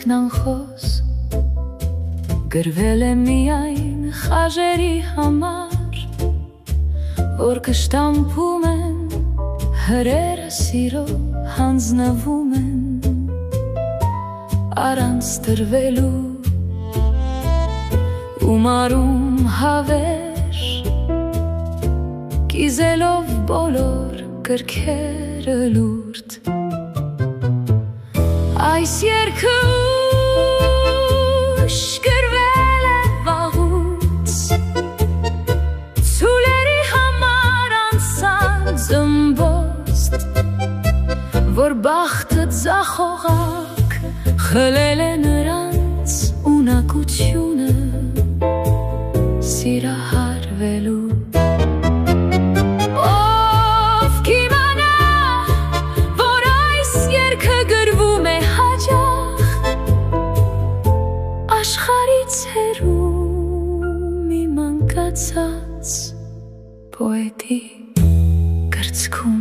մեկն անխոս գրվել է միայն խաժերի համար, որ կշտամփում են հրերը սիրո հանձնվում են առանց տրվելու ու մարում հավեր կիզելով բոլոր գրքերը լուրջ այս երգը ուշ գրվել է վաղուց ցուլերի համար անցան զմբոստ որ բախտը ձախողակ խլել է նրանց ունակությունը սիրահարվելու ով կիմանա որ այս երգը գրվում է հաճախ աշխարհից հեռու մի մանկացած պոետի գրծքում